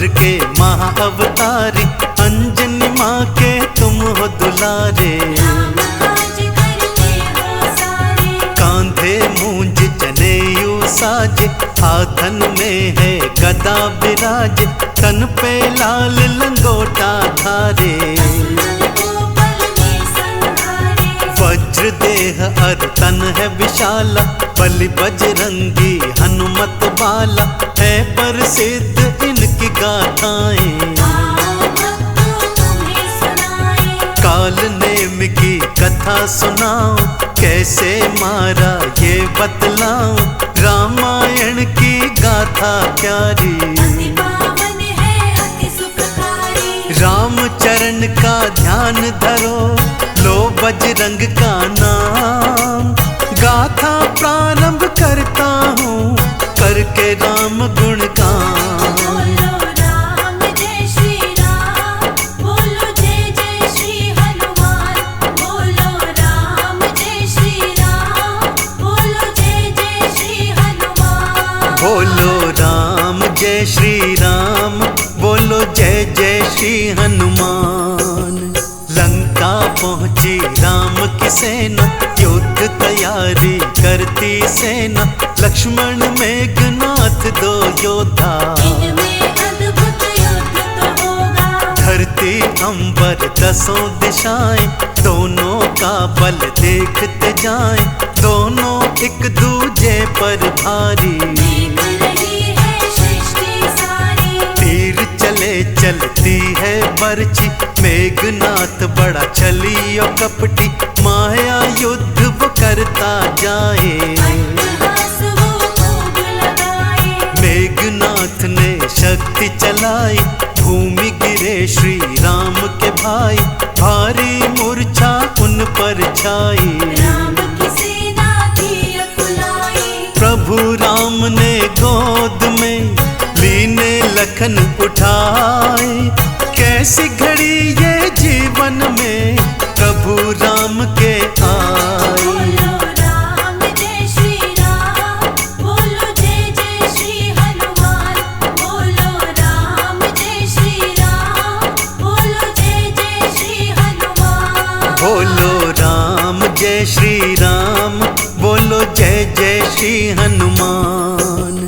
रुद्र के महाअवतारी, अंजनी माँ के तुम हो दुलारे। कांधे मूंज जनेऊ साजे, हाथन में है गदा विराज, तन पे लाल लंगोटा धारे। वज्र देह अर तन है विशाला, बलि बजरंगी हनुमत बाला, है प्रसिद्ध इनकी गाथाएं। काल नेम की कथा सुनाओ, कैसे मारा ये बतलाओ, रामायण की गाथा प्यारी। राम चरण का ध्यान धरो, लो बजरंग का नाम, गाथा प्रारंभ करता हूँ करके राम गुणगान। बोलो राम जय श्री राम, बोलो जय जय श्री हनुमान। बोलो राम जय श्री राम, बोलो जय जय श्री हनुमान। बोलो राम जय श्री राम, बोलो जय जय श्री हनुमान। लंका पहुंची राम की सेना, युद्ध तैयारी करती सेना, लक्ष्मण मेघनाथ दो योद्धा। इनमें अद्भुत युद्ध तो होगा, धरती अंबर दसों दिशाएं, दोनों का बल देखते जाएं, दोनों एक दूजे पर भारी। देख रही है सृष्टि सारी, तीर चले चलती है बरछी, मेघनाथ बड़ा छली और कपटी, माया युद्ध वो करता जाए। अट्टहास वो खूब लगाए, मेघनाथ ने शक्ति चलाई, भूमि गिरे श्री राम के भाई, भारी मूर्छा उन पर छाई। राम की सेना थी अकुलाई, प्रभु राम ने गोद में लीने लखन उठाए, कैसी घड़ी ये जीवन में प्रभु राम के आए। बोलो राम जय श्री राम, बोलो जय जय श्री हनुमान। बोलो राम जय श्री राम, बोलो जय जय श्री हनुमान। बोलो राम जय श्री राम, बोलो जय जय श्री हनुमान।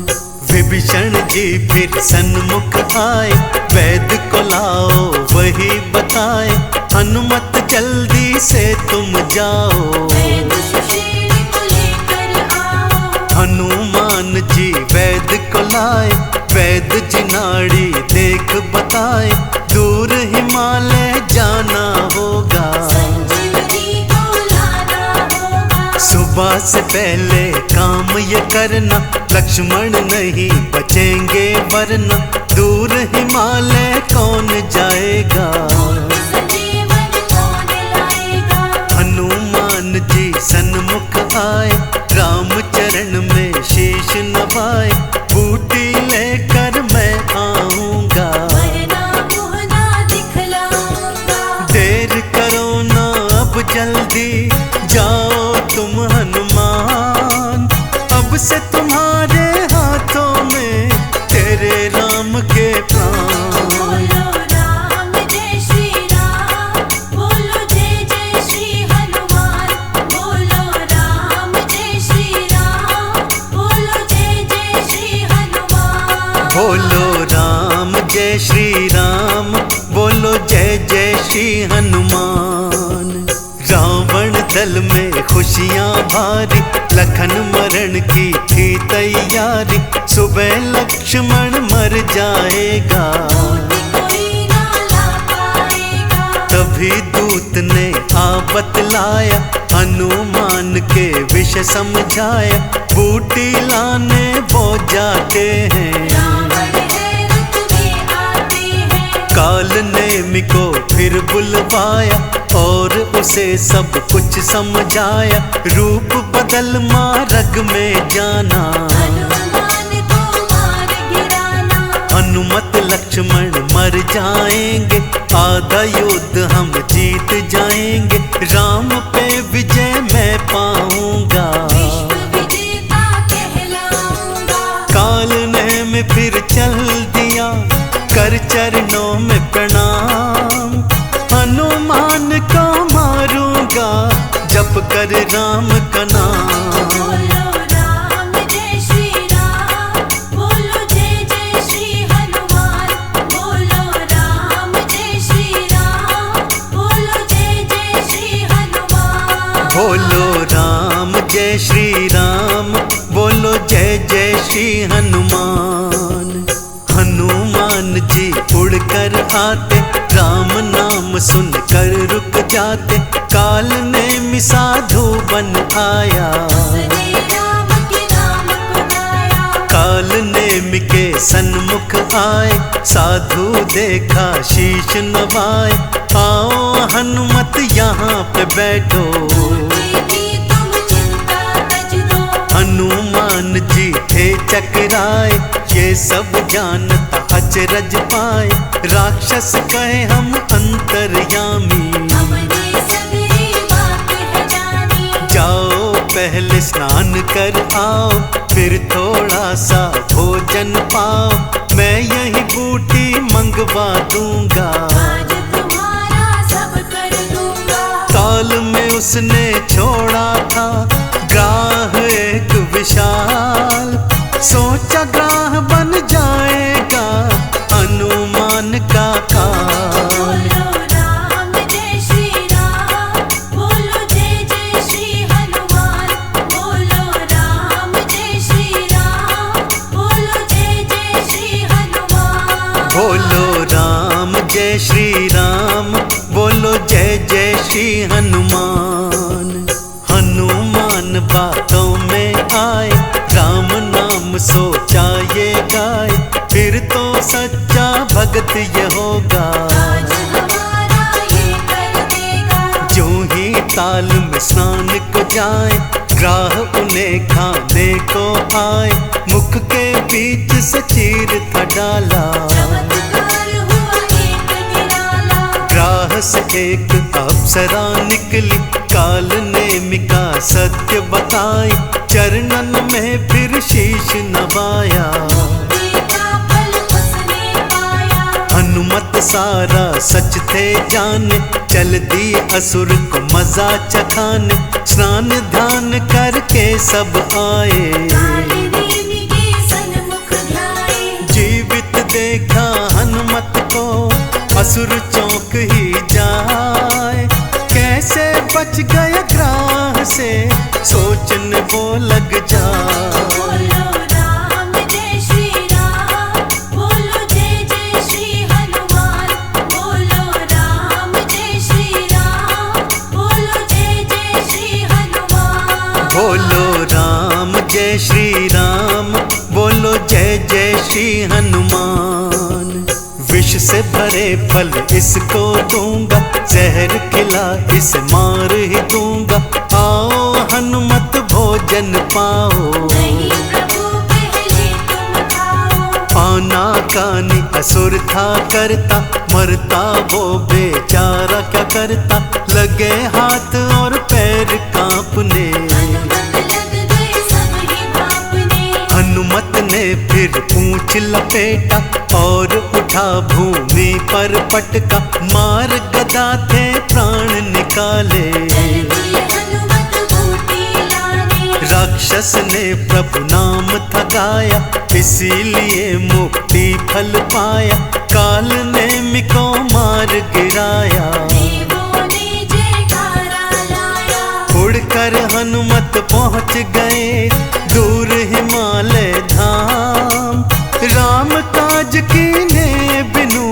विभीषण जी फिर सन्मुख आए, वैद्य को लाओ वही बताए, हनुमत जल्दी से तुम जाओ। वैद्य सुशील को लेकर आओ, हनुमान जी वैद्य को लाए, वैद्य जी नाड़ी देख बताए, दूर हिमालय जाना होगा। संजीवनी को लाना होगा, सुबह से पहले काम ये करना, लक्ष्मण नहीं बचेंगे वरना, दूर हिमालय कौन जाएगा। संजीवन कौन लाएगा। हनुमान जी सन्मुख आए, राम चरण में शीश नवाए, बूटी लेकर मैं आऊंगा, वरना मुँह ना दिखलाऊंगा। देर करो ना अब जल्दी, जाओ तुम हनुमान, अब से तुम्हारे हाथों में तेरे राम के प्राण। बोलो राम जय श्री राम, बोलो जय जय श्री हनुमान। बोलो राम जय श्री राम, बोलो जय जय श्री हनुमान। बोलो राम जय श्री राम, बोलो जय जय श्री हनुमान। रावण दल में खुशियां भारी, लखन मरण की थी तैयारी, सुबह लक्ष्मण मर जाएगा। कोई ना ला पाएगा, तभी दूत ने आ बतलाया, हनुमान के विषय समझाया, बूटी लाने वो जाते हैं। रावण है रुत में आते हैं, काल नेमि को फिर बुलवाया, और उसे सब कुछ समझाया, रूप बदल मार्ग में जाना। हनुमान को मार गिराना, हनुमत लक्ष्मण मर जाएंगे, आधा युद्ध हम जीत जाएंगे, राम पे विजय मैं पाऊंगा। विश्व विजेता कहलाऊंगा। काल ने में फिर चल दिया, कर हनुमान को मारूंगा, जप कर राम का नाम। बोलो राम जय श्री राम, बोलो जय जय श्री हनुमान। बोलो राम जय श्री राम, बोलो जय जय श्री हनुमान। बोलो राम जय श्री राम, बोलो जय जय श्री हनुमान। हनुमान जी उड़कर आते, राम नाम सुनकर रुक जाते। काल ने साधु बन आया, उसने राम के नाम को गाया। काल नेमि के सन्मुख आए, साधु देखा शीश नवाए। आओ हनुमत यहाँ पे बैठो, देवी तुम चिंता तज दो। हनुमान जी थे चकराए, ये सब जानता अचरज पाए। राक्षस कहे हम अंतर्यामी, हमने सगरी बात है जानी। जाओ पहले स्नान कर आओ, फिर थोड़ा सा भोजन पाओ। मैं यही बूटी मंगवा दूंगा, आज तुम्हारा सब कर दूंगा। काल में उसने छोड़ा था ग्राह एक विशाल। सोचा ग्राह बन जाएगा हनुमान का काल। बोलो राम जय श्री राम, बोलो जय जय श्री हनुमान। बोलो राम जय श्री राम, बोलो जय जय श्री हनुमान। बोलो राम जय श्री राम, बोलो जय जय श्री हनुमान। हनुमान बातों में आए, राम नाम सोचा ये गाए। फिर तो सच्चा भगत ये होगा, आज हमारा ये कर देगा। जो ही ताल में स्नान को जाए, ग्राह उन्हें खाने को आए। मुख के बीच से चीर था डाला, चमत्कार हुआ एक निराला। ग्राह से एक अप्सरा निकली, काल नेमि का सत्य बताई। चरणन में फिर शीश नवाया, देखा फल उसने पाया। हनुमत सारा सच थे जाने। चल दी असुर को मजा चखाने, स्नान ध्यान करके सब आए। काले नेमि के सन्मुख ध्याए। जीवित देखा हनुमत को, असुर चौंक ही जाए। कैसे बच गए ग्राह से, सोचने वो लग जाए। बोलो राम जय श्री राम, बोलो जय जय श्री हनुमान। बोलो राम जय श्री राम, बोलो जय जय श्री हनुमान। बोलो राम जय श्री राम, बोलो जय जय श्री हनुमान। विष से भरे फल इसको दूंगा, जहर खिला इसे मार ही दूंगा। आओ हनुमत भोजन पाओ, नहीं प्रभु पहले तुम खाओ। आना कानी असुर था करता, मरता वो बेचारा क्या करता। लगे हाथ और पैर कांपने, हनुमत लग गए सब ही भापने। हनुमत ने फिर पूंछ लपेटा, और उठा भूमि पर पटका। मार गदा थे प्राण निकाले, चल दिए हनुमत बूटी लाने। राक्षस ने प्रभु नाम था गाया, इसीलिए मुक्ति फल पाया। काल नेमि को मार गिराया, देवों ने जयकारा लाया। उड़कर हनुमत पहुँच गए दूर हिमालय धाम। राम काज कीने बिनु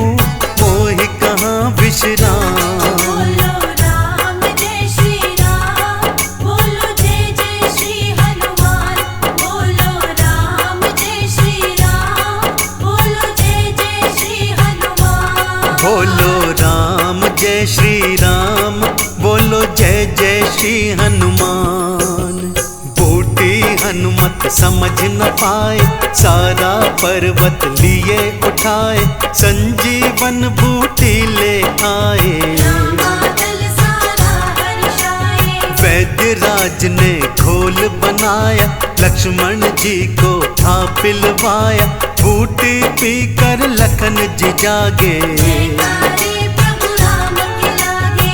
मोहि कहाँ विश्राम। बोलो राम जय श्री राम, बोलो जय जय श्री हनुमान। बोलो राम जय श्री राम, बोलो जय जय श्री हनुमान। बोलो राम जय श्री राम, बोलो जय जय श्री हनुमान। बूटी हनुमत समझ न पाए, सारा पर्वत लिए उठाए। संजीवन बूटी ले आए, बादल सारा हर्षाए। वैद्य राज ने घोल बनाया। लक्ष्मण जी को था पिलवाया, बूटी पीकर लखन जी जागे। जयकारे प्रभु राम के लागे।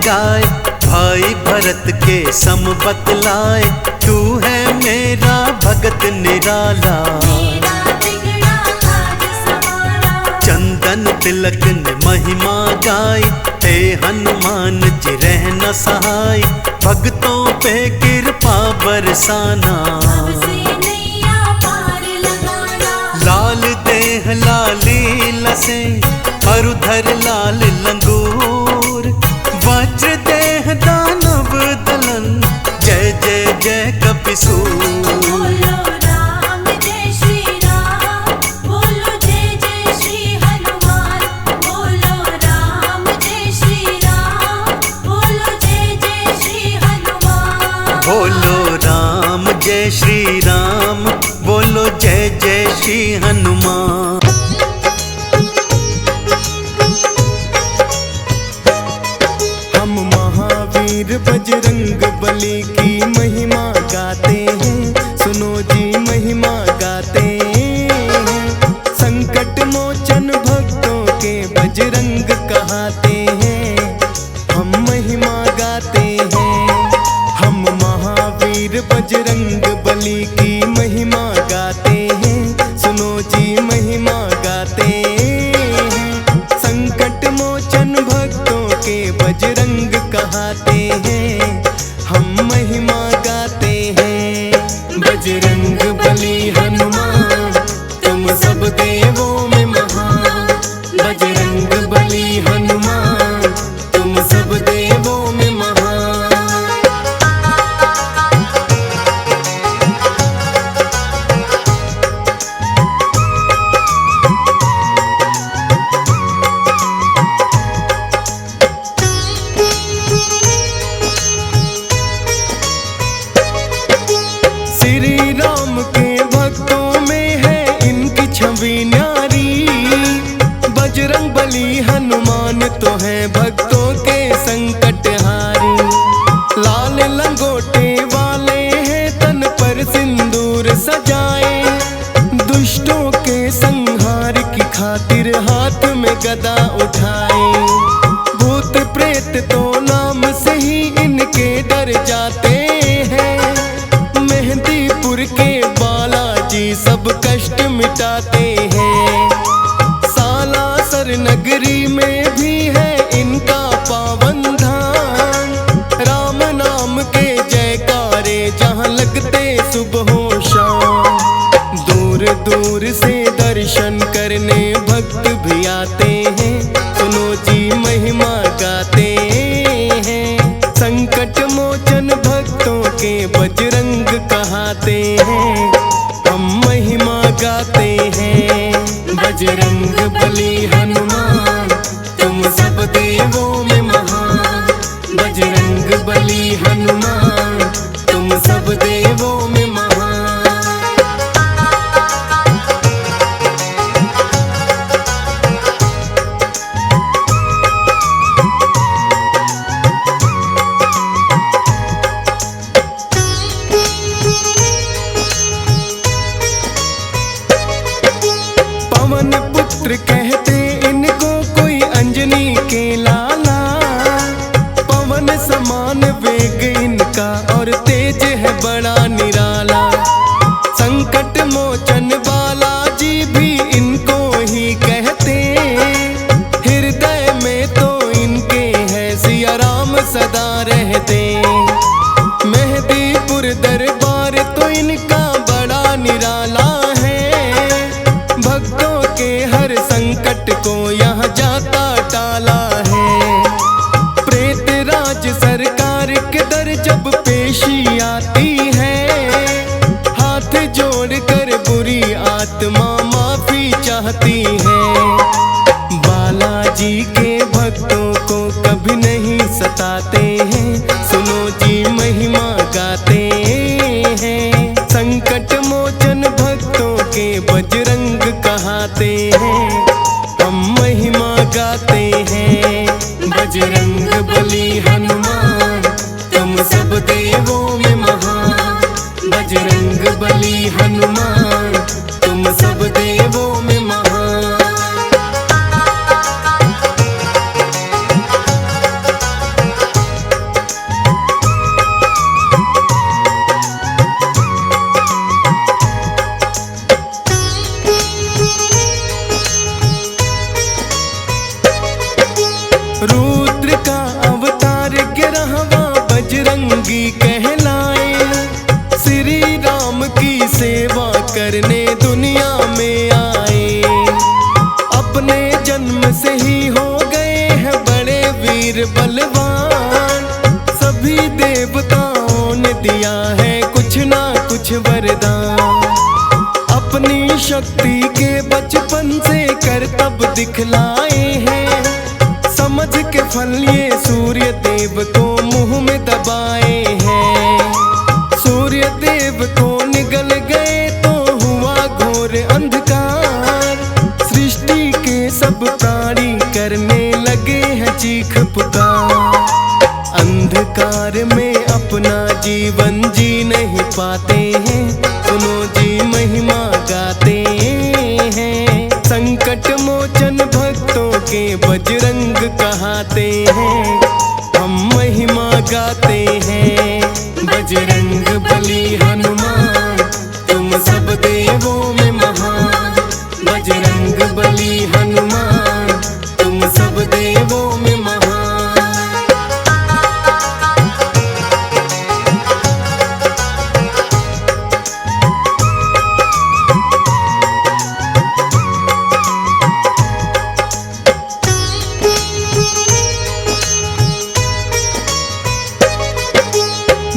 गाए, भाई भरत के सम बतलाए, तू है मेरा भगत निराला। मेरा बिगड़ा काज सवारा। चंदन तिलक ने महिमा गाई, हे हनुमान जी रहना सहाय, भक्तों पे कृपा बरसाना। हमसे नैया पार लगाना। लाल देह लाली लसे, अरुधर लाल लंगूर, वज्र देह दानव दलन, जय जय जय कपिसूर। बोलो राम जय श्री राम, बोलो जय जय श्री हनुमान। बोलो राम जय श्री राम, बोलो जय जय श्री हनुमान। बोलो राम जय श्री राम, बोलो जय जय श्री हनुमान। हम महावीर बजरंग बली की महिमा गाते हैं, सुनो जी महिमा गाते हैं। संकट मोचन भक्तों के बजरंग कहाते हैं, हम महिमा गाते हैं। हम महावीर बजरंग बली की महिमा गाते हैं, सुनो जी महिमा गाते हैं। संकट मोचन भक्तों के बजरंग कहाते हैं, हम महिमा गाते हैं। बजरंग बली हनुमान, तुम सब देवों में महान। बजरंग बली हनुमान, तुम सब देवों में महान। श्री राम के भक्तों में है इनकी छवि न्यारी। बजरंग बली हनुमान तो है भक्तों के संकट हारी। लाल लंगोटे वाले हैं तन पर सिंदूर सजाए, दुष्टों के संहार की खातिर हाथ में गदा उठाए। भूत प्रेत तो नाम से ही इनके डर जाते हैं, मेहंदीपुर के बालाजी सब कष्ट मिटाते हैं। सालासर नगरी में भी है इनका पावन धाम, राम नाम के जयकारे जहाँ लगते सुबह शाम। दूर दूर से दर्शन करने भक्त भी आते हैं, सुनो जी महिमा गाते हैं। संकट मोचन भक्तों के बजरंग कहाते हैं, हम महिमा गाते हैं। बजरंग बली हनुमान, तुम सब देवों में महान। बजरंग बली हनुमान, तुम सब देवों में महान। पवन पुत्र कहते इनको कोई अंजनी के लाला। पवन समान वेग इनका और तेज है बड़ा निराला। संकट मोचन बालाजी भी इनको ही कहते, हृदय में तो इनके है सिया राम सदा रहते। मेहंदीपुर दरबार तो इनका बड़ा निराला है, भक्तों के हर संकट को यहाँ जाता टाला है। प्रेत राज सरकार के दर जब पेशी आती है, हाथ जोड़कर बुरी आत्मा माफी चाहती है। बालाजी के भक्तों को कभी नहीं सताते हैं, सुनो जी महिमा गाते हैं। संकट मोचन भक्तों के बजरंग कहाते हैं, हम महिमा गाते हैं। बजरंग बली हनुमान, तुम सब देवों में महान। बजरंग बली हनुमान, तुम सब देवों में महान। रुद्र का अवतार 11वां बजरंगी कहलाए। श्री राम की सेवा करने दुनिया में आए। अपने जन्म से ही हो गए हैं बड़े वीर बलवान। सभी देवताओं ने दिया है कुछ ना कुछ वरदान। अपनी शक्ति के बचपन से करतब दिखलाए हैं। समझ के फल ये सूर्य देव को मुंह में दबाए हैं। सूर्य देव को निगल गए तो हुआ घोर अंधकार। सृष्टि के सब प्राणी करने लगे हैं चीख पुकार। अंधकार में अपना जीवन जी नहीं पाते हैं। सुनो जी महिमा गाते हैं। संकट मोचन भक्तों के बजरंग कहाते हैं। हम महिमा गाते हैं। बजरंग बली हनुमान तुम सब देवों में महान। बजरंग बली हनुमान तुम सब देवों में महान।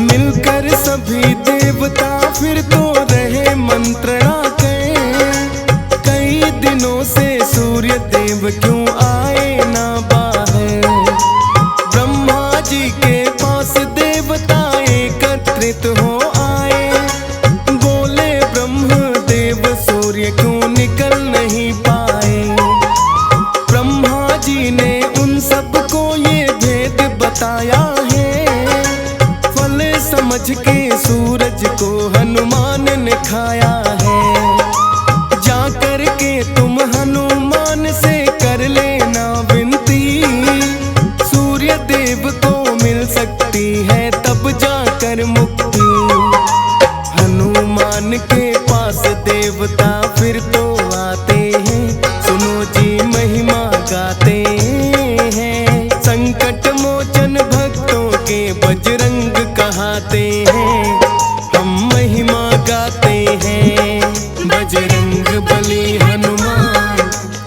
मिलकर सभी देवता फिर तो रहे मंत्रणा के। कई दिनों से सूर्य देव क्यों आए ना बाहर। ब्रह्मा जी के पास देवता एकत्रित हो आए। बोले ब्रह्म देव सूर्य क्यों निकल नहीं पाए। ब्रह्मा जी ने उन सबको ये भेद बताया है। समझ के सूरज को हनुमान ने खाया है। जाकर के तुम हनुमान से कर लेना विनती। सूर्य देव को मिल सकती है तब जाकर मुक्ति। हनुमान के पास देवता फिर तो आते हैं। सुनो जी महिमा गाते हैं। संकट मोचन भक्तों के बजरंग कहाते हैं। हम महिमा गाते हैं। बजरंग बली हनुमान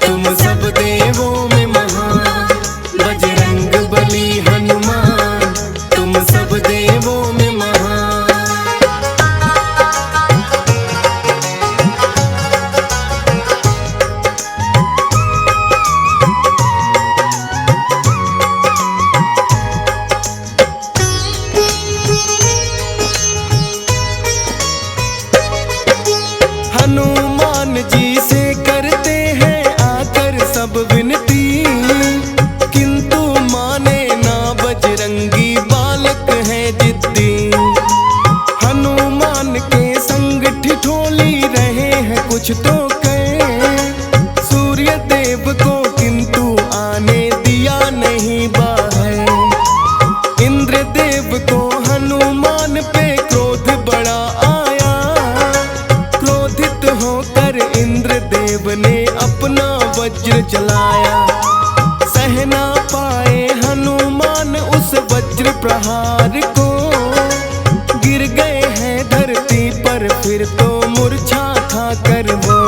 तुम सब देवों में महान। बजरंग बली हनुमान तुम सब देवों में महान। हनुमान जी से करते हैं आकर सब विनती। किंतु माने ना बजरंगी बालक है जिद्दी। हनुमान के संग ठिठोली रहे हैं कुछ तो कहे। सूर्य देव को किंतु आने दिया नहीं बाहर। इंद्र देव को हनुमान पे क्रोध बड़ा आया। क्रोधित होकर इंद्र देव ने अपना वज्र चलाया। सह ना पाए हनुमान उस वज्र प्रहार को। गिर गए हैं धरती पर फिर तो मूर्छा खाकर वो।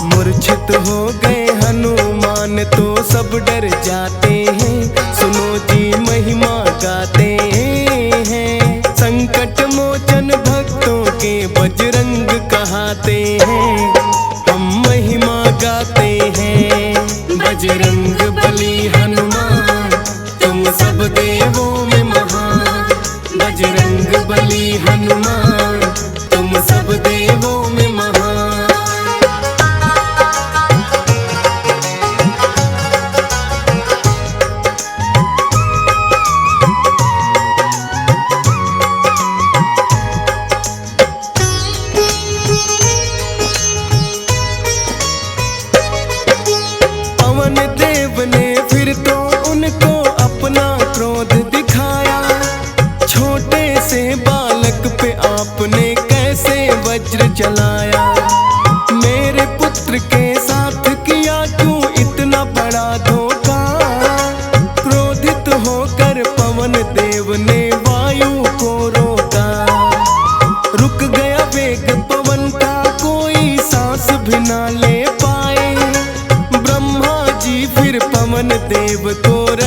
मूर्छित हो गए हनुमान तो सब डर जाते हैं। सुनो जी महिमा गाते हैं। संकट मोचन भक्तों के बजरंग कहाते हैं। हम महिमा गाते हैं। बजरंग बली हनुमान तुम सब देवों में महान। बजरंग बली हनुमान तुम सब देवों में महान।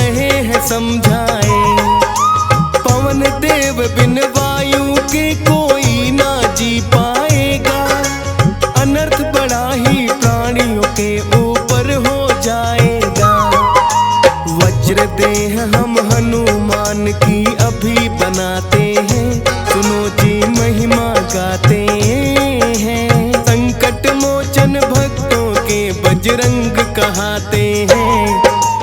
रहे हैं समझाए। पवन देव बिन वायु के कोई ना जी पाएगा, अनर्थ बड़ा ही प्राणियों के ऊपर हो जाएगा। वज्र देह हम हनुमान की अभी बनाते हैं, सुनो जी महिमा गाते हैं। संकट मोचन भक्तों के बजरंग कहाते हैं,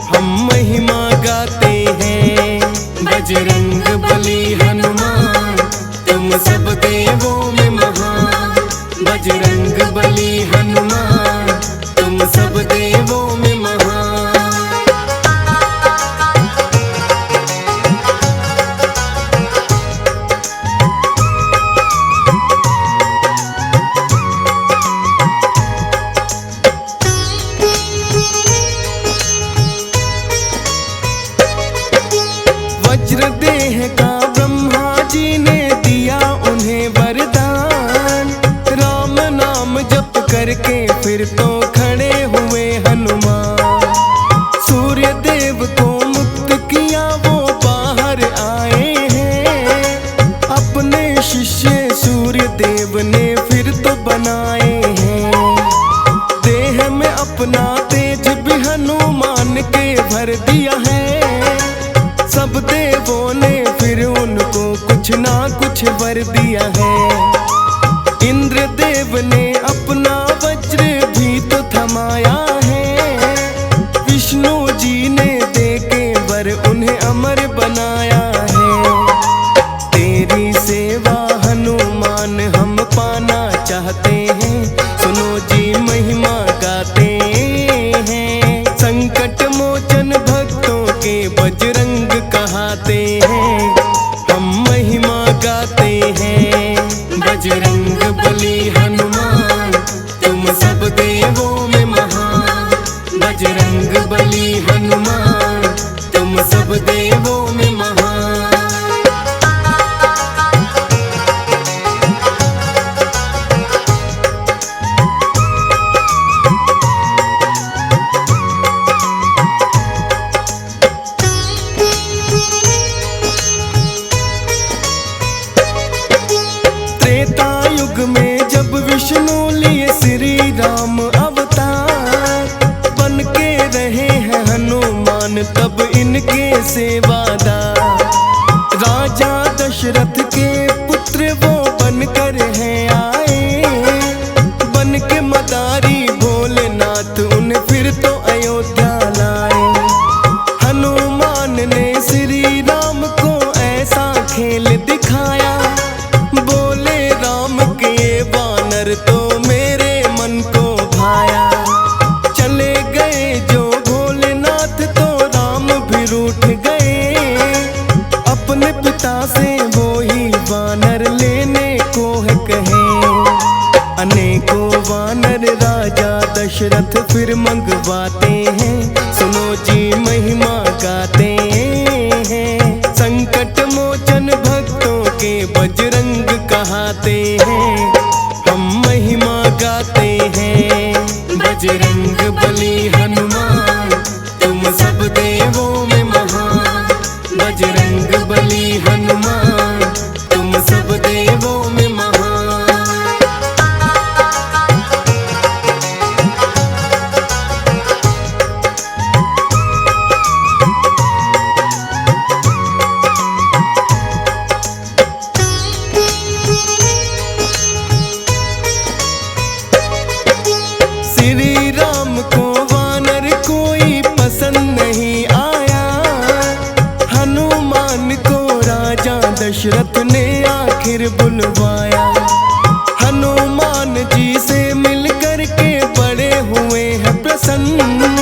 हम महिमा गाते हैं। बजरंग बली हनुमान तुम सब देवों में महान, बजरंग बली हनुमान तुम सब देवों में महान। वज्र देह का ब्रह्मा जी ने दिया उन्हें वरदान, राम नाम जप करके फिर तो खड़े हुए हनुमान। सूर्य देव को मुक्त किया वो बाहर आए हैं, अपने शिष्य सूर्य देव ने फिर तो बनाए हैं। देह में अपना तेज भी हनुमान के भर दिया है, सब देवों ने फिर उनको कुछ ना कुछ वर दिया है। इंद्र देव ने अपना वज्र भी तो थमाया है, विष्णु जी ने देके वर उन्हें अमर बनाया है। तेरी सेवा हनुमान हम पाना चाहते हैं, सुनो जी महिमा गाते हैं। संकट मोचन भक्तों के बजरंग कहाते हैं, हम महिमा गाते हैं। बजरंग बली हनुमान तुम सब देवों में महान, बजरंग बली हनुमान तुम सब देवों में महान। त्रेता युग में जब विष्णु लिए श्री राम अवतार, बन के रहे हैं हनुमान तब इनके सेवादार। राजा दशरथ के पुत्र वो बनकर हैं आए, बन के मदारी भोलेनाथ उन्हें फिर तो अयोध्या लाए। हनुमान ने श्री राम को ऐसा खेल दिखाया, बोले राम के वानर तो मेरे मन को भाया। चले गए जो भोलेनाथ तो राम भी रूठ गए, अपने पिता से वो ही वानर लेने को है कहे। अनेकों वानर राजा दशरथ फिर मंगवाते हैं, सुनो जी महिमा गाते हैं। संकट मोचन भक्तों के बजरंग कहाते हैं, हम महिमा गाते हैं। बजरंग बली हनुमान तुम सब देवों में महान, बजरंग बली हनुमान तुम सब देवों में महान। श्री राम को वानर कोई पसंद नहीं आया, हनुमान को राजा दशरथ ने आखिर बुलवाया। हनुमान जी से मिल कर के बड़े हुए हैं प्रसन्न,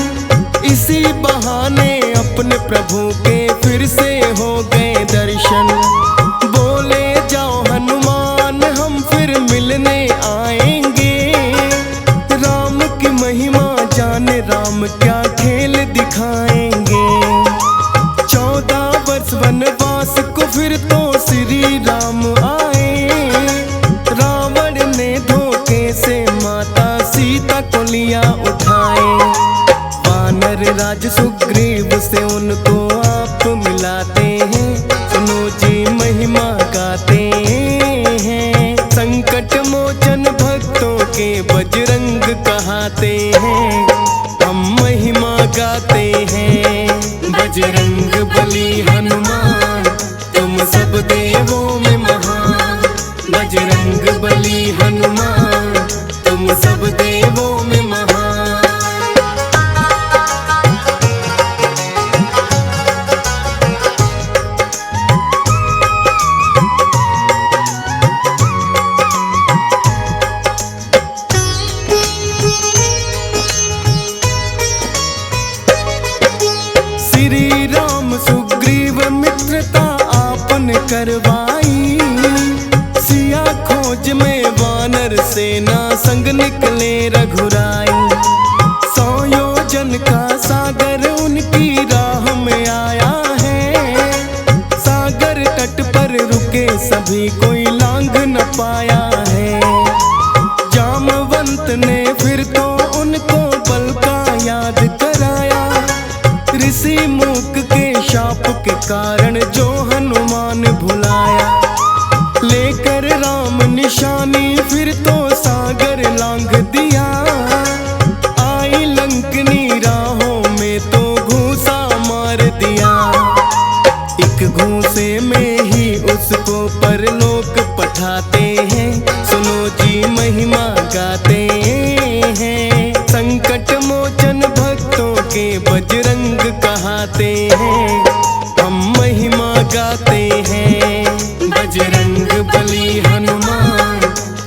इसी बहाने अपने प्रभु के फिर से हो गए दर्शन। बोले जाओ हनुमान हम फिर मिलने आएंगे, राम की महिमा जाने राम क्या खेल दिखाएंगे। 14 वर्ष वनवास को फिर तो श्री राम आए, रावण ने धोखे से माता सीता को लिया उठाए। वानर राज सुग्रीव से उनको बतलाते हैं, सुनो जी महिमा गाते हैं। संकट मोचन भक्तों के बजरंग कहाते हैं, हम महिमा गाते हैं। बजरंग बली हनुमान तुम सब देवों में महान, बजरंग बली हनुमान तुम सब देवों में महान। श्री राम सुग्रीव मित्रता आपने करवाई, सिया खोज में वानर सेना संग निकले रघुराई। 100 योजन का सागर उनकी राह में आया है, सागर तट पर रुके सभी कोई लांघ न पाया है। जामवंत ने फिर तो उनको बल का याद कराया, ऋषि मूक के शाप के कारण जो हनुमान भुलाया। लेकर राम निशानी फिर तो सागर लांघ दिया, आई लंकनी राहों में तो घूसा मार दिया। एक घूसे में ही उसको परलोक पठाते हैं, सुनो जी महिमा गाते हैं। संकट मोचन भक्तों के बजरंग कहाते हैं, हम महिमा गाते हैं। बजरंग बली हनुमान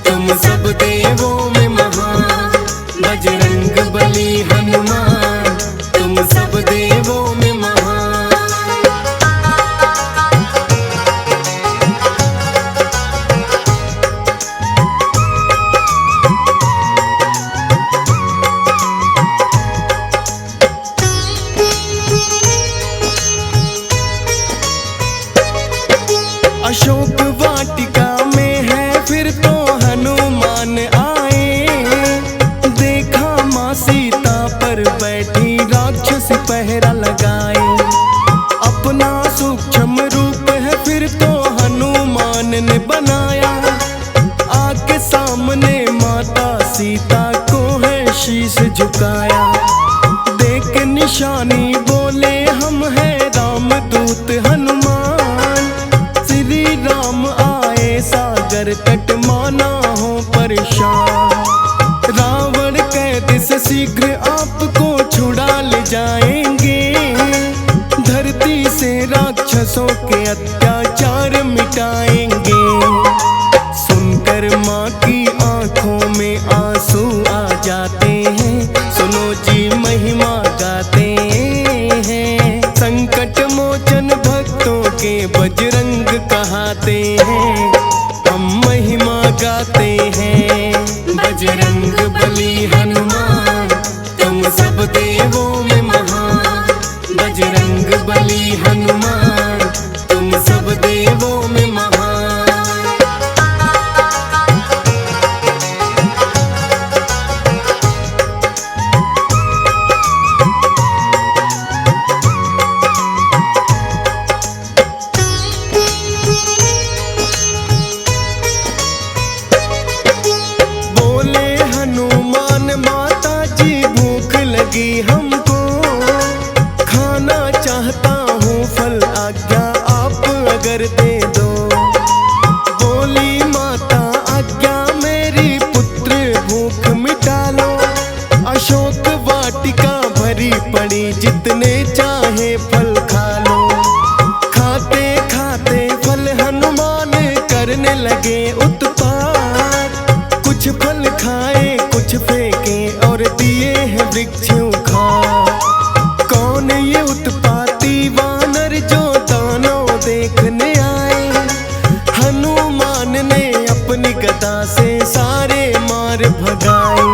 तुम सब देवों में महान, बजरंग बली हनुमान तुम सब देवों में महान। अशोक वाटिका में है फिर तो हनुमान आए, देखा माँ सीता पर बैठी राक्षस पहरा लगाए। अपना सूक्ष्म रूप है फिर तो हनुमान ने बनाया, आके सामने माता सीता को है शीश झुकाया। देख निशानी बोले हम है रामदूत हनुमान, श्री राम आए सागर तट माना हो परेशान। रावण कैद से शीघ्र आपको छुड़ा ले जाएंगे, धरती से राक्षसों के अत्याचार मिटाएंगे। सुनकर माँ की आंखों में आंसू आ जाते हैं, सुनो जी महिमा गाते हैं। संकट मोचन भक्तों के बजरंग कहाते हैं, हम महिमा गाते हैं। बजरंग बली हनुमान तुम सब देवों में महान, बजरंग बली हनुमान तुम सब देवों में महान। हमको खाना चाहता हूँ फल आज्ञा आप अगर दे दो। बोली माता आज्ञा मेरी पुत्र भूख मिटा लो। अशोक वाटिका भरी पड़ी जितने चाहे फल खा लो। खाते खाते फल हनुमान करने लगे उत्पात, कुछ फल खाए कुछ फेंके और दिए हैं वृक्ष उखाड़। कौन ये उत्पाती वानर जो दानव देखने आए, हनुमान ने अपनी गदा से सारे मार भगाए।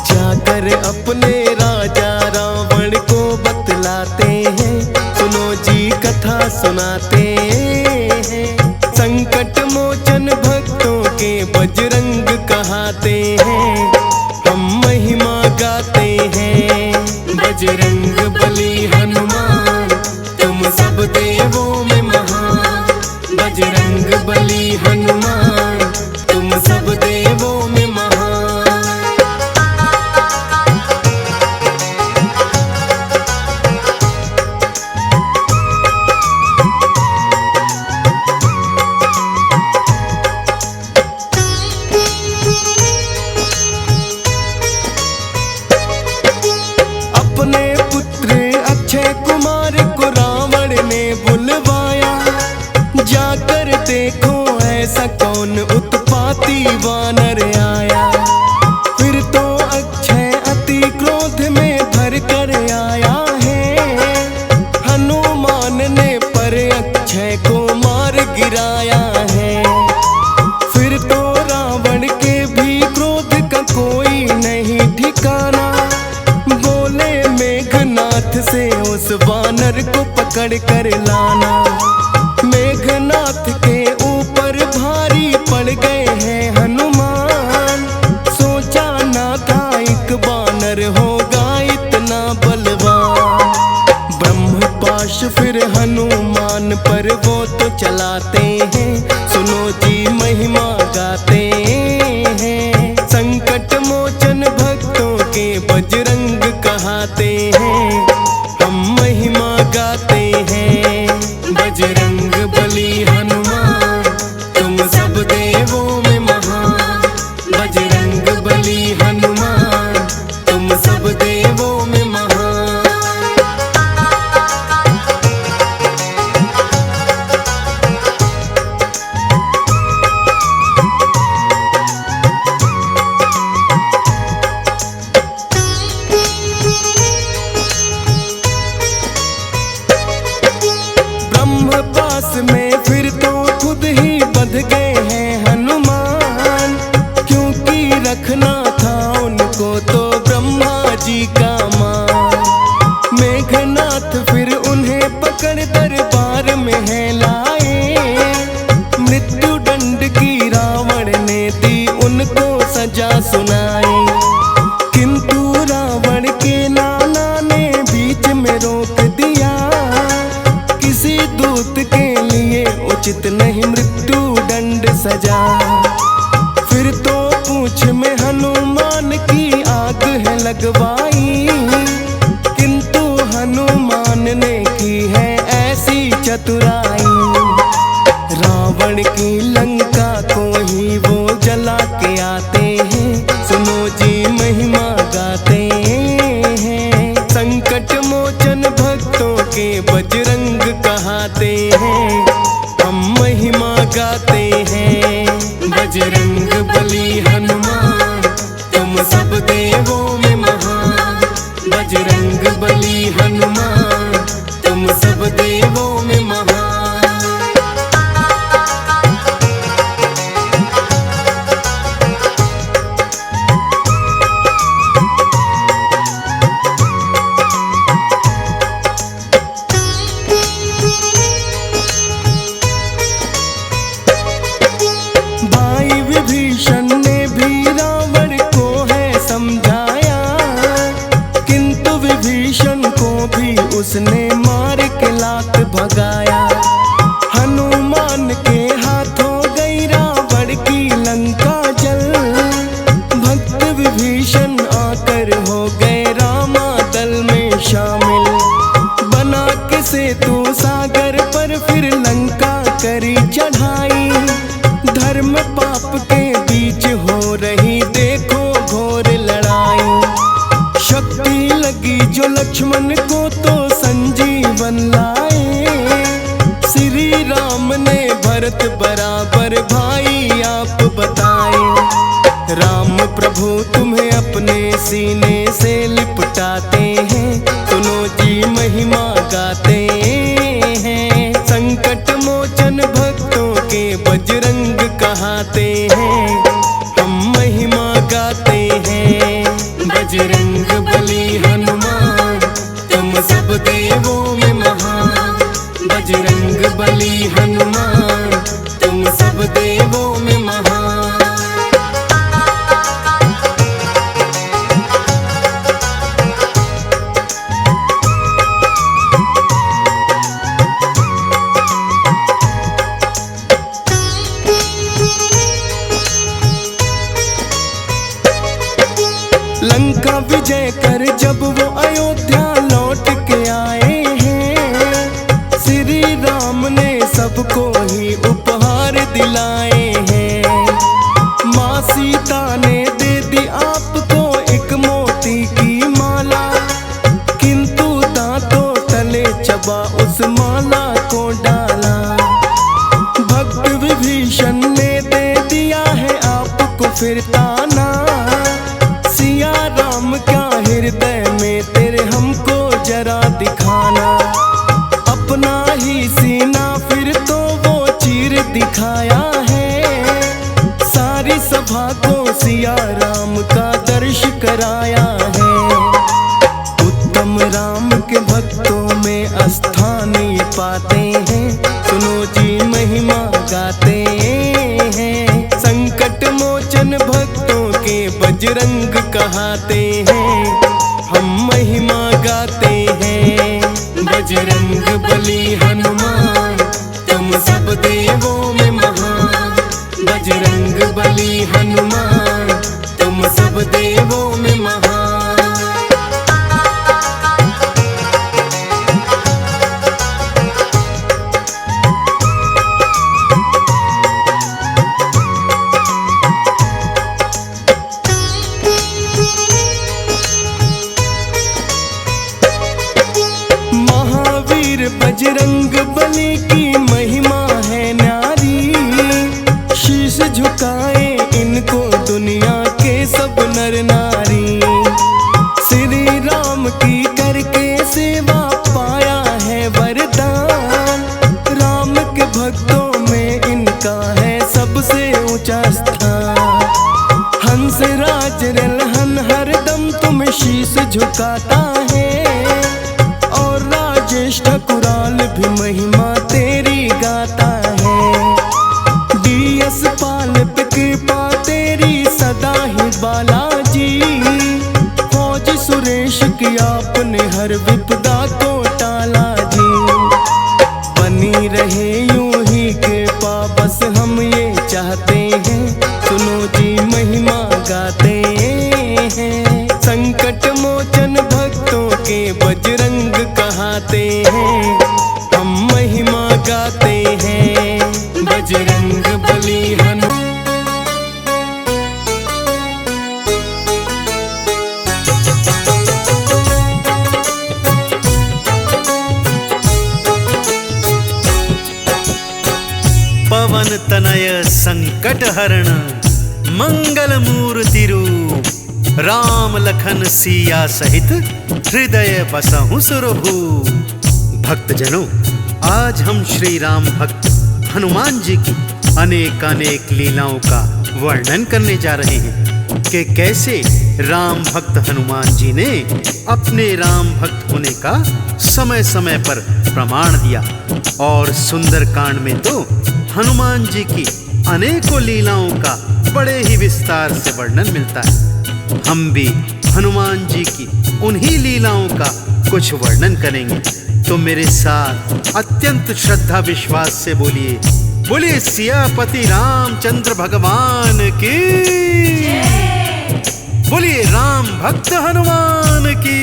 जाकर अपने राजा रावण को बतलाते हैं, सुनो जी कथा सुनाते हैं। संकट मोचन भक्तों के बजरंग कहाते हैं, हम महिमा गाते हैं। बजरंग बली हनुमान तुम सब दे ने पर अक्षय को मार गिराया है। फिर तो रावण के भी क्रोध का कोई नहीं ठिकाना। बोले मेघनाथ से उस वानर को पकड़ कर लाना। मेघनाथ के ऊपर भारी पड़ गए हैं हनुमान। सोचा ना था एक वानर होगा इतना बलवान। ब्रह्मपाश फिर हनुमान पर वो तो चलाते हैं। सुनो जी महिमा गाते हैं। संकट मोचन भक्तों के बजरंग कहाते हैं। हम महिमा गाते हैं। बजरंग बली हनुमान तुम सब देवों में महान। बजरंग बली हनुमान तुम सब देवों में महान। ब्रह्मपाश में फिर तो खुद ही बंध गए हैं हनुमान। क्योंकि रखना था उनको तो ब्रह्मा जी का मान। मेघनाथ फिर उन्हें पकड़ दरबार में है लाए। मृत्यु दंड की रावण ने दी उनको सजा सुनाई। किंतु रावण के नाना ने बीच में रोक दिया। किसी दूत के लिए उचित नहीं मृत्यु दंड सजा। फिर तो पूंछ में हनुमान की आग है लगवाई। किंतु हनुमान ने की है ऐसी चतुराई। रावण की लंका को ही वो जला के आते हैं। सुनो जी महिमा गाते हैं। संकट मोचन भक्तों के बजरंग कहाते हैं। हम महिमा गाते हैं। बजरंग बली हनुमान तुम सब देवों में महान। बजरंग बली हनुमान तुम सब देवों में महान। भाई विभीषण ने भी रावण को है समझाया। किंतु विभीषण को भी उसने मार के लात भगाया। हनुमान के हाथों गई रावण की लंका जल। भक्त विभीषण आकर हो गए रामा दल में शामिल। बना के सेतु सागर पर फिर लंका करी चढ़ाई। धर्म पाप के बीच हो रही देखो घोर लड़ाई। शक्ति लगी जो लक्ष्मण को तो संजीवन लाए। श्री राम ने भरत बराबर भाई आप बताए। राम प्रभु तुम्हें अपने सीने से लिपटाते हैं। सुनो जी महिमा गाते हैं। संकट मोचन भक्तों के बजरंग कहाते हैं। हम महिमा गाते हैं। बजरंग बली हनुमान तुम सब देवों में महान। बजरंग बली हनुमान तुम सब देवों में महान। लंका विजय कर जब वो अयोध्या लौट के आए हैं। श्री राम ने सबको ही उपहार दिलाए हैं। माँ सीता ने दे दी आपको एक मोती की माला। किंतु दांतों तले चबा उस माला को डाला। भक्त विभीषण ने दे दिया है आपको फिर ताना। सिया राम क्या हृदय में तेरे हमको जरा दिखाना। अपना दिखाया है, सारी सभा को सिया राम का दर्श कराया है। उत्तम राम के भक्तों में स्थान ये पाते हैं, सुनो जी महिमा गाते हैं। संकट मोचन भक्तों के बजरंग कहाते हैं, हम महिमा गाते हैं। बजरंग बली हनुमान तुम सब देवों में महान, बजरंग बली हनुमान तुम सब देवों में महान। महावीर बजरंग बली की महिमा है न्यारी, शीश झुकाए इनको दुनिया के सब नर नारी। श्री राम की करके सेवा पाया है वरदान, राम के भक्तों में इनका है सबसे ऊंचा स्थान। हंस राज रलहन हरदम तुम शीश झुकाता है, और राजेश ठकुराल भी महिमा तेरी गाता है। डीएस पाल पे कृपा तेरी सदा ही बालाजी, फौज सुरेश की आपने हर विपदा को टाला जी। बनी रहे यूं ही कृपा बस हम ये चाहते हैं, सुनो जी महिमा गाते हैं। संकट मोचन भक्तों के बजरंग कहाते हैं, हम महिमा गाते हैं। बजरंग बली हनुमान पवन तनय संकट हरण मंगल मूर्ति रूप, राम लखन सिया सहित हृदय बसहु सुरभूप। भक्तजनों, आज हम श्री राम भक्त हनुमान जी की अनेक अनेक लीलाओं का वर्णन करने जा रहे हैं कि कैसे राम भक्त हनुमान जी ने अपने राम भक्त होने का समय समय पर प्रमाण दिया। और सुंदर कांड में तो हनुमान जी की अनेकों लीलाओं का बड़े ही विस्तार से वर्णन मिलता है। हम भी हनुमान जी की उन्हीं लीलाओं का कुछ वर्णन करेंगे, तो मेरे साथ अत्यंत श्रद्धा विश्वास से बोलिए, बोलिए सियापति रामचंद्र भगवान की, बोलिए राम भक्त हनुमान की।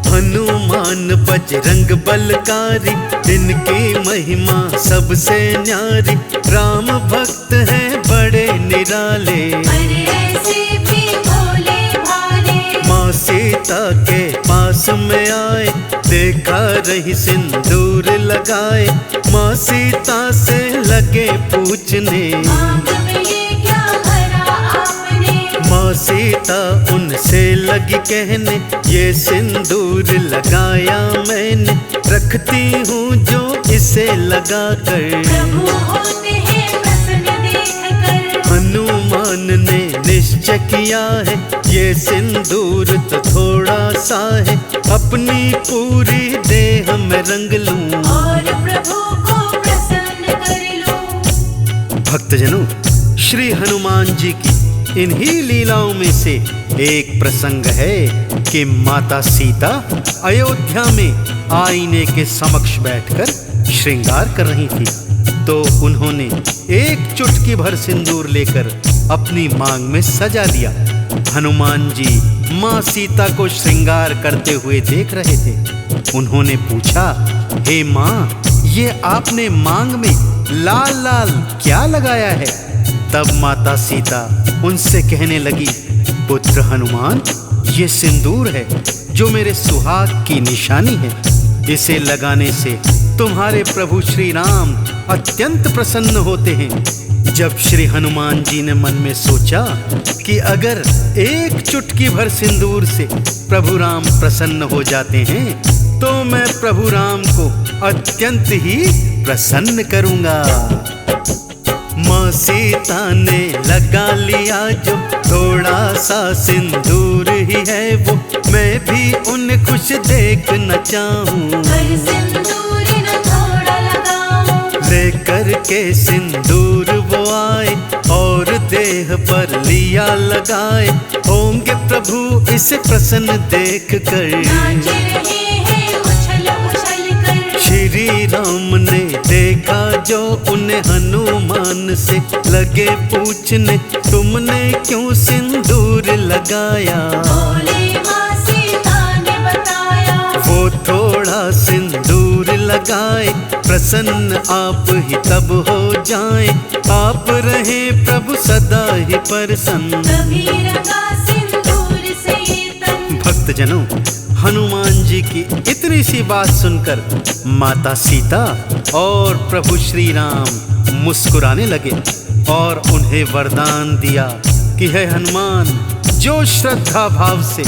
हनुमान बजरंग बलकारी, इनकी महिमा सबसे न्यारी। राम भक्त हैं बड़े निराले, अरे ऐसे भी भोले भाले। माँ सीता के पास में आए, देखा रही सिंदूर लगाए। माँ सीता से लगे पूछने, आँख में ये क्या भरा आपने। माँ सीता उनसे लगी कहने, ये सिंदूर लगाया मैंने। रखती हूँ जो इसे लगा कर, प्रभु होते हैं प्रसन्न देखकर। हनुमान ने निश्चय किया है, ये सिंदूर तो थोड़ा सा है। अपनी पूरी देह में रंग लूं, और प्रभु को प्रसन्न कर लूं। भक्तजनों, श्री हनुमान जी की इन्हीं लीलाओं में से एक प्रसंग है कि माता सीता अयोध्या में आईने के समक्ष बैठकर श्रृंगार कर रही थी, तो उन्होंने एक चुटकी भर सिंदूर लेकर अपनी मांग में सजा दिया। हनुमान जी माँ सीता को श्रृंगार करते हुए देख रहे थे। उन्होंने पूछा, हे माँ, ये आपने मांग में लाल लाल क्या लगाया है? तब माता सीता उनसे कहने लगी, पुत्र हनुमान, ये सिंदूर है जो मेरे सुहाग की निशानी है। इसे लगाने से तुम्हारे प्रभु श्री राम अत्यंत प्रसन्न होते हैं। जब श्री हनुमान जी ने मन में सोचा कि अगर एक चुटकी भर सिंदूर से प्रभु राम प्रसन्न हो जाते हैं, तो मैं प्रभु राम को अत्यंत ही प्रसन्न करूंगा। माँ सीता ने लगा लिया जो थोड़ा सा सिंदूर ही है वो, मैं भी उन्हें खुश देखना चाहूं। पर सिंदूर न थोड़ा लगाऊं। लेकर के सिंदूर वो आए और देह पर लिया लगाए, होंगे प्रभु इसे प्रसन्न देख कर। नाच रहे हैं उछल उछल कर। श्री राम ने देखा जो उन्हें हनुमान से लगे पूछने, तुमने क्यों सिंदूर लगाया? बोले माँ सीता ने बताया। वो थोड़ा सिंदूर लगाए, प्रसन्न आप ही तब हो जाएं, आप रहे प्रभु सदा ही प्रसन्न। कभी रंगा सिंदूर से ये तन। भक्तजनों, हनुमान जी की इतनी सी बात सुनकर माता सीता और प्रभु श्री राम मुस्कुराने लगे और उन्हें वरदान दिया कि हे हनुमान, जो श्रद्धा भाव से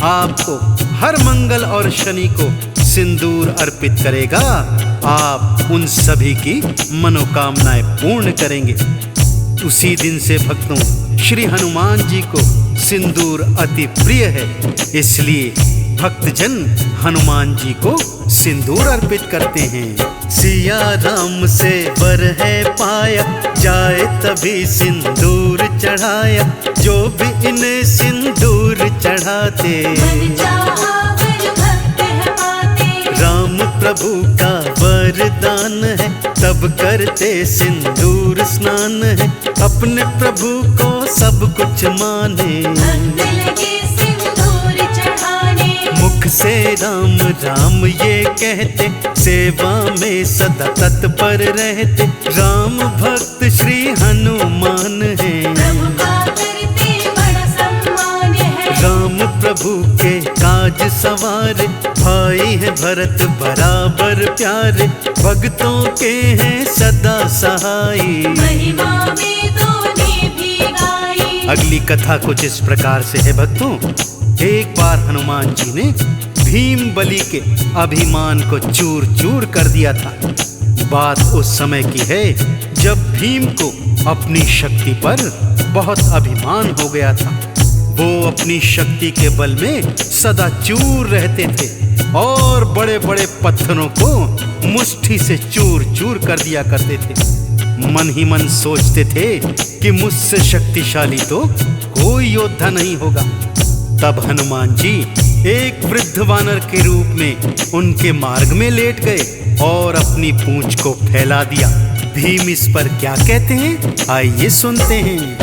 आपको हर मंगल और शनि को सिंदूर अर्पित करेगा, आप उन सभी की मनोकामनाएं पूर्ण करेंगे। उसी दिन से भक्तों, श्री हनुमान जी को सिंदूर अति प्रिय है, इसलिए भक्तजन हनुमान जी को सिंदूर अर्पित करते हैं। सिया राम से वर है पाया, जाए तभी सिंदूर चढ़ाया, जो भी इन्हें सिंदूर चढ़ाते। मन चाहा वर भक्त है पाते। राम प्रभु का वरदान है, तब करते सिंदूर स्नान है, अपने प्रभु को सब कुछ माने। भक्त लगे सिंदूर चढ़ाने। मुख से राम राम ये कहते, सेवा में सदा तत्पर रहते, राम भक्त श्री हनुमान है। प्रभु का करते बड़ा सम्मान है। राम प्रभु के काज सवारे, भाई है भरत बराबर प्यारे, भक्तों के हैं सदा सहाई। महिमा वेदों भी गाई। अगली कथा कुछ इस प्रकार से है भक्तों। एक बार हनुमान जी ने भीम बलि के अभिमान को चूर चूर कर दिया था। बात उस समय की है जब भीम को अपनी शक्ति पर बहुत अभिमान हो गया था। वो अपनी शक्ति के बल में सदा चूर रहते थे और बड़े बड़े पत्थरों को मुट्ठी से चूर चूर कर दिया करते थे। मन ही मन सोचते थे कि मुझसे शक्तिशाली तो कोई योद्धा नहीं होगा। तब हनुमान जी एक वृद्ध वानर के रूप में उनके मार्ग में लेट गए और अपनी पूंछ को फैला दिया। भीम इस पर क्या कहते हैं, आइए सुनते हैं।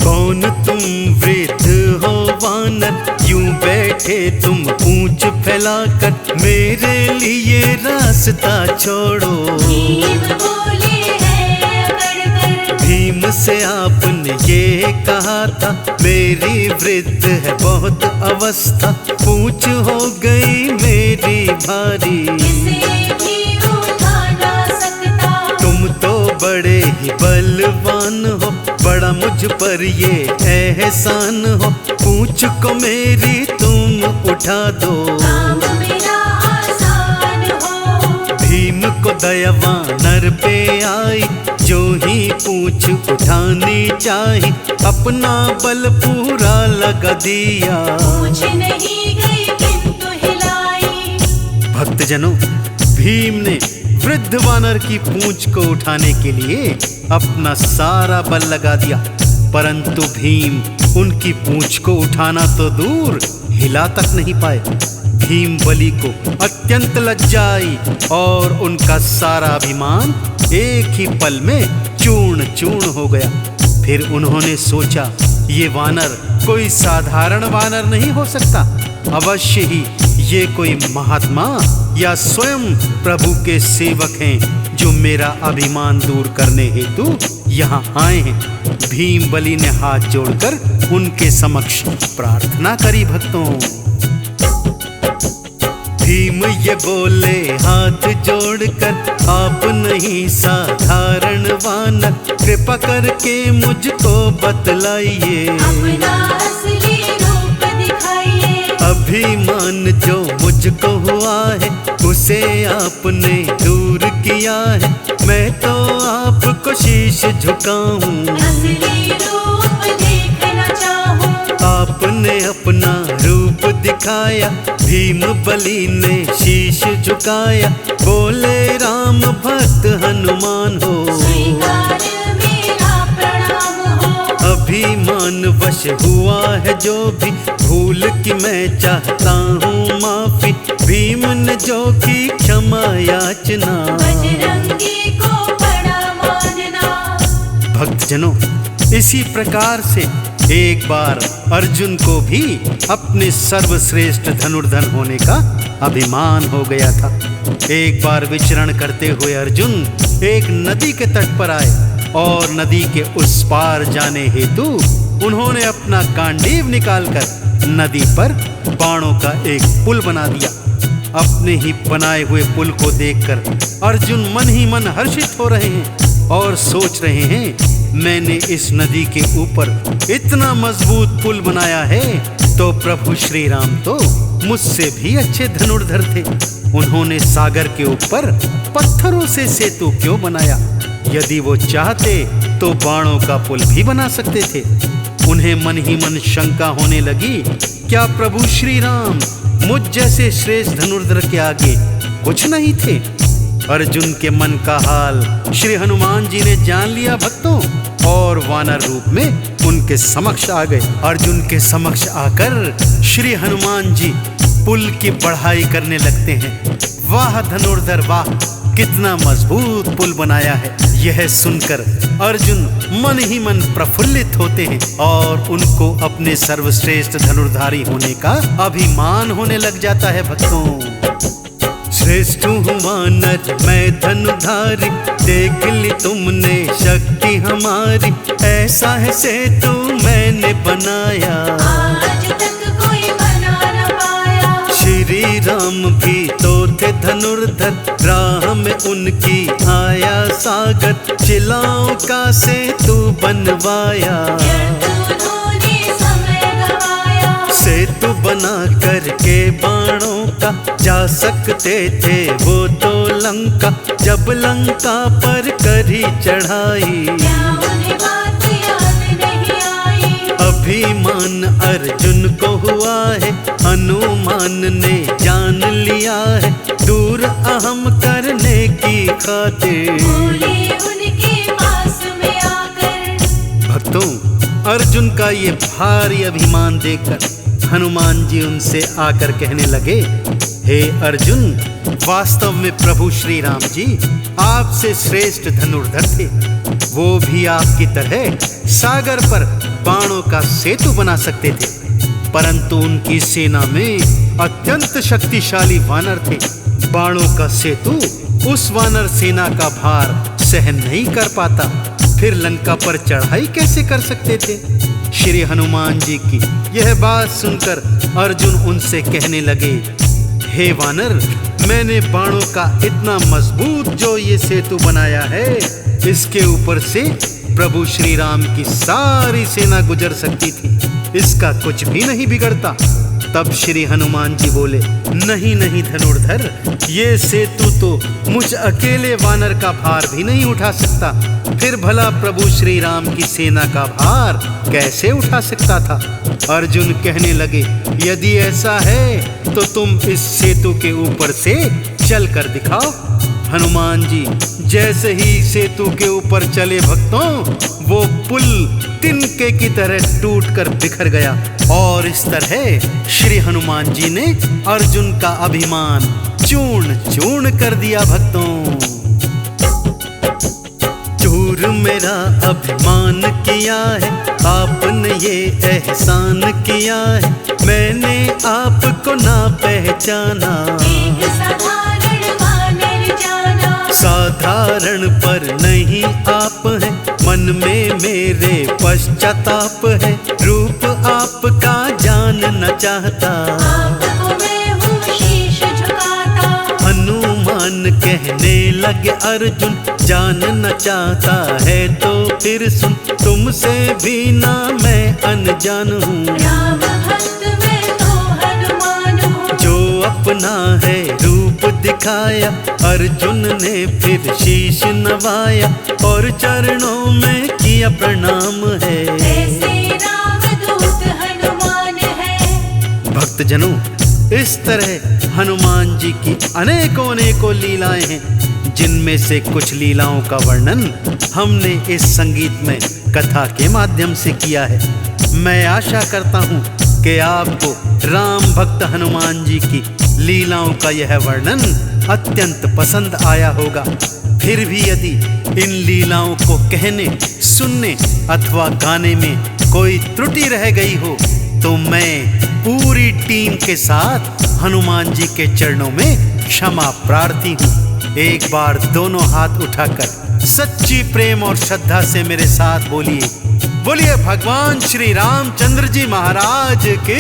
कौन तुम वृद्ध हो वानर, यूं बैठे तुम पूंछ फैलाकर, मेरे लिए रास्ता छोड़ो। भीम बोले है अकड़ कर। भीम से आपने ये कहा था, मेरी वृद्ध है बहुत अवस्था, पूंछ हो गई मेरी भारी। इसे भी उठा ना सकता। तुम तो बड़े ही बलवान हो, बड़ा मुझ पर ये एहसान हो, पूंछ को मेरी तुम उठा दो। काम मेरा आसान हो। भीम को दया वानर पे आई, जो ही पूंछ उठानी चाही, अपना बल पूरा लगा दिया। पूछ नहीं गई किंतु हिलाई। भक्तजनों, भीम ने वृद्ध वानर की पूंछ को उठाने के लिए अपना सारा बल लगा दिया, परंतु भीम उनकी पूंछ को उठाना तो दूर हिला तक नहीं पाए। भीम बलि को अत्यंत लज्जा आई और उनका सारा अभिमान एक ही पल में चूर्ण चूर्ण हो गया। फिर उन्होंने सोचा, ये वानर कोई साधारण वानर नहीं हो सकता, अवश्य ही ये कोई महात्मा या स्वयं प्रभु के सेवक हैं जो मेरा अभिमान दूर करने हेतु यहाँ आए हैं। भीम बलि ने हाथ जोड़कर उनके समक्ष प्रार्थना करी। भक्तों, भीम ये बोले हाथ जोड़कर, आप नहीं साधारण वानर, कृपा करके मुझको बतलाइए। अपना असली रूप दिखाइए। अभिमान जो मुझ मुझको हुआ है उसे आपने दूर किया है। मैं तो आपको शीश झुकाऊं, असली रूप देखना चाहूं। आपने अपना रूप दिखाया, भीम बली ने शीश झुकाया। बोले राम भक्त हनुमान हो, स्वीकार मेरा प्रणाम हो। अभिमान वश हुआ है जो भी, भूल की मैं चाहता हूँ माफी। भीम ने जो की क्षमा याचना, बजरंगी को बड़ा मानना। भक्तजनों, इसी प्रकार से एक बार अर्जुन को भी अपने सर्वश्रेष्ठ धनुर्धर होने का अभिमान हो गया था। एक बार विचरण करते हुए अर्जुन एक नदी के तट पर आए और नदी के उस पार जाने हेतु उन्होंने अपना गांडीव निकालकर नदी पर बाणों का एक पुल बना दिया। अपने ही बनाए हुए पुल को देखकर अर्जुन मन ही मन हर्षित हो रहे हैं और सोच रहे हैं, मैंने इस नदी के ऊपर इतना मजबूत पुल बनाया है तो प्रभु श्री राम तो मुझसे भी अच्छे धनुर्धर थे। उन्होंने सागर के ऊपर पत्थरों से सेतु क्यों बनाया? यदि वो चाहते तो बाणों का पुल भी बना सकते थे। उन्हें मन ही मन शंका होने लगी, क्या प्रभु श्री राम मुझ जैसे श्रेष्ठ धनुर्धर के आगे कुछ नहीं थे? अर्जुन के मन का हाल श्री हनुमान जी ने जान लिया भक्तों, और वानर रूप में उनके समक्ष आ गए। अर्जुन के समक्ष आकर श्री हनुमान जी पुल की बढ़ाई करने लगते हैं। वाह धनुर्धर वाह, कितना मजबूत पुल बनाया है। यह सुनकर अर्जुन मन ही मन प्रफुल्लित होते हैं और उनको अपने सर्वश्रेष्ठ धनुर्धारी होने का अभिमान होने लग जाता है भक्तों। श्रेष्ठ हूँ वानर मैं धनुधारी, देख ली तुमने शक्ति हमारी। ऐसा है सेतु मैंने बनाया, आज तक कोई बना न पाया। श्री राम भी तो थे धनुर्धर, राह में उनकी आया सागर। चिलाओं का सेतु बनवाया, उन्होंने समय गवाया। सेतु बना करके बाणों का जा सकते थे वो तो लंका। जब लंका पर करी चढ़ाई, क्या उन्हें बात याद नहीं आई? अभिमान अर्जुन को हुआ है, हनुमान ने जान लिया है। दूर अहम करने की खातिर बोले उनके पास में आकर। भक्तों, अर्जुन का ये भारी अभिमान देखकर हनुमान जी उनसे आकर कहने लगे, हे अर्जुन, वास्तव में प्रभु श्री राम जी आपसे श्रेष्ठ धनुर्धर थे। वो भी आपकी तरह सागर पर बाणों का सेतु बना सकते थे, परंतु उनकी सेना में अत्यंत शक्तिशाली वानर थे। बाणों का सेतु उस वानर सेना का भार सहन नहीं कर पाता, फिर लंका पर चढ़ाई कैसे कर सकते थे? श्री हनुमान जी की यह बात सुनकर अर्जुन उनसे कहने लगे, हे वानर, मैंने बाणों का इतना मजबूत जो ये सेतु बनाया है, इसके ऊपर से प्रभु श्री राम की सारी सेना गुजर सकती थी, इसका कुछ भी नहीं बिगड़ता। तब श्री हनुमान जी बोले, नहीं नहीं धनुर्धर, ये सेतु तो मुझ अकेले वानर का भार भी नहीं उठा सकता, फिर भला प्रभु श्री राम की सेना का भार कैसे उठा सकता था? अर्जुन कहने लगे, यदि ऐसा है तो तुम इस सेतु के ऊपर से चल कर दिखाओ। हनुमान जी जैसे ही सेतु के ऊपर चले भक्तों, वो पुल तिनके की तरह टूटकर बिखर गया और इस तरह श्री हनुमान जी ने अर्जुन का अभिमान चूर्ण चूर्ण कर दिया भक्तों। चूर मेरा अभिमान किया है, आपने ये एहसान किया है, मैंने आपको ना पहचाना। एक साधारण वानर जाना, साधारण पर नहीं आप हैं, मन में मेरे पश्चाताप है, रूप आपका जानना चाहता। आपको मैं हूँ शीश झुकाता। हनुमान कहने लगे अर्जुन, जानना चाहता है तो फिर सुन, तुमसे भी ना मैं अनजान हूँ। राम भक्त मैं तो हनुमान हूँ, जो अपना है रूप दिखाया, अर्जुन ने फिर शीश नवाया और चरणों में किया प्रणाम है। ऐसे रामदूत हनुमान है। भक्तजनों, इस तरह हनुमान जी की अनेकों लीलाएं हैं, जिनमें से कुछ लीलाओं का वर्णन हमने इस संगीत में कथा के माध्यम से किया है। मैं आशा करता हूँ कि आपको राम भक्त हनुमान जी की लीलाओं का यह वर्णन अत्यंत पसंद आया होगा। फिर भी यदि इन लीलाओं को कहने, सुनने अथवा गाने में कोई त्रुटि रह गई हो तो मैं पूरी टीम के साथ हनुमान जी के चरणों में क्षमा प्रार्थी हूँ। एक बार दोनों हाथ उठाकर सच्ची प्रेम और श्रद्धा से मेरे साथ बोलिए, बोलिए भगवान श्री रामचंद्र जी महाराज की,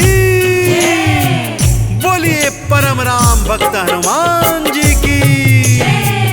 बोलिए परम राम भक्त हनुमान जी की।